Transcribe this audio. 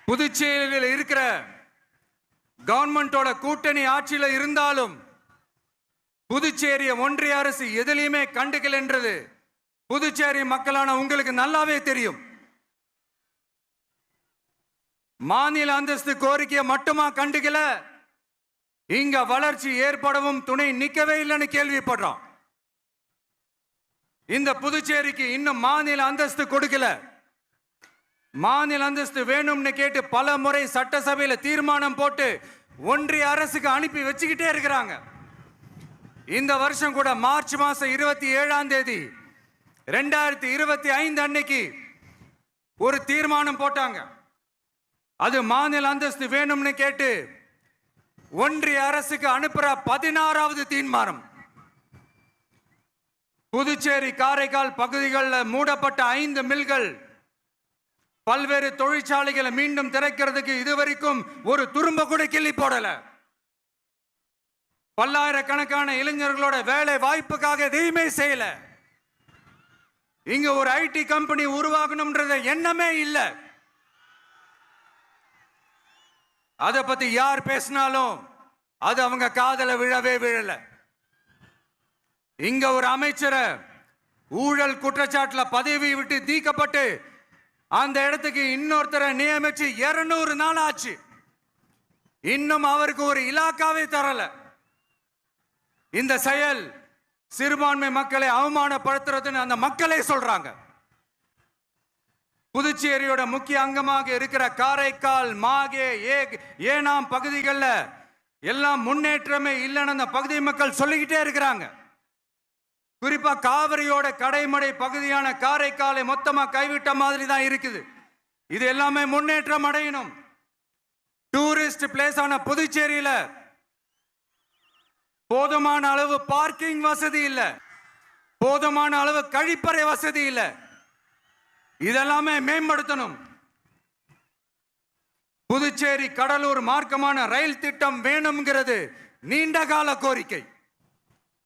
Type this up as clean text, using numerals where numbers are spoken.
புதுச்சேரியில் இருக்கிற கவர்மெண்டோட கூட்டணி ஆட்சியில் இருந்தாலும் புதுச்சேரிய ஒன்றிய அரசு எதிலையுமே கண்டுக்கல என்றது புதுச்சேரி மக்களான உங்களுக்கு நல்லாவே தெரியும். மாநில அந்தஸ்து கோரிக்கையை மட்டுமா கண்டுக்கல, இங்க வளர்ச்சி ஏற்படவும் துணை நிக்கவே இல்லைன்னு கேள்விப்படுறோம். இந்த புதுச்சேரிக்கு இன்னும் மாநில அந்தஸ்து கொடுக்கல. மாநில அந்தஸ்து வேணும்னு கேட்டு பல முறை சட்டசபையில் தீர்மானம் போட்டு ஒன்றிய அரசுக்கு அனுப்பி வச்சுக்கிட்டே இருக்கிறாங்க. இந்த வருஷம் கூட மார்ச் மாசம் 27ஆம் தேதி 2025 அன்னைக்கு ஒரு தீர்மானம் போட்டாங்க. அது மாநில அந்தஸ்து வேணும்னு கேட்டு ஒன்றிய அரசுக்கு அனுப்புற 16வது தீர்மானம். புதுச்சேரி காரைக்கால் பகுதிகளில் மூடப்பட்ட 5 மில்கள், பல்வேறு தொழிற்சாலைகளை மீண்டும் திறக்கிறதுக்கு இதுவரைக்கும் ஒரு துரும்ப கூட கிள்ளி போடல. பல்லாயிரக்கணக்கான இளைஞர்களோட வேலை வாய்ப்புக்காக எதையுமே செய்யல. இங்க ஒரு ஐடி கம்பெனி உருவாகணும்ன்றது எண்ணமே இல்லை. அதை பத்தி யார் பேசினாலும் அது அவங்க காதல விழவே விழல. இங்க ஒரு அமைச்சரை ஊழல் குற்றச்சாட்டுல பதவி விட்டு நீக்கப்பட்டு அந்த இடத்துக்கு இன்னொருத்தரை நியமிச்சு 200 நாள் ஆச்சு. இன்னும் அவருக்கு ஒரு இலாக்காவே தரல. இந்த செயல் சிறுபான்மை மக்களை அவமானப்படுத்துறதுன்னு அந்த மக்களே சொல்றாங்க. புதுச்சேரியோட முக்கிய அங்கமாக இருக்கிற காரைக்கால், மாகே, ஏனாம் பகுதிகளில் எல்லாம் முன்னேற்றமே இல்லைன்னு அந்த பகுதி மக்கள் சொல்லிக்கிட்டே இருக்கிறாங்க. குறிப்பா காவிரியோட கடைமடை பகுதியான காரைக்காலை மொத்தமா கைவிட்ட மாதிரி தான் இருக்குது. இது எல்லாமே முன்னேற்றம் அடையணும். டூரிஸ்ட் பிளேஸ் ஆன புதுச்சேரியில போதுமான அளவு பார்க்கிங் வசதி இல்ல, போதுமான அளவு கழிப்பறை வசதி இல்ல. இதெல்லாமே மேம்படுத்தணும். புதுச்சேரி கடலூர் மார்க்கமான ரயில் திட்டம் வேணும்ங்கிறது நீண்ட கால கோரிக்கை.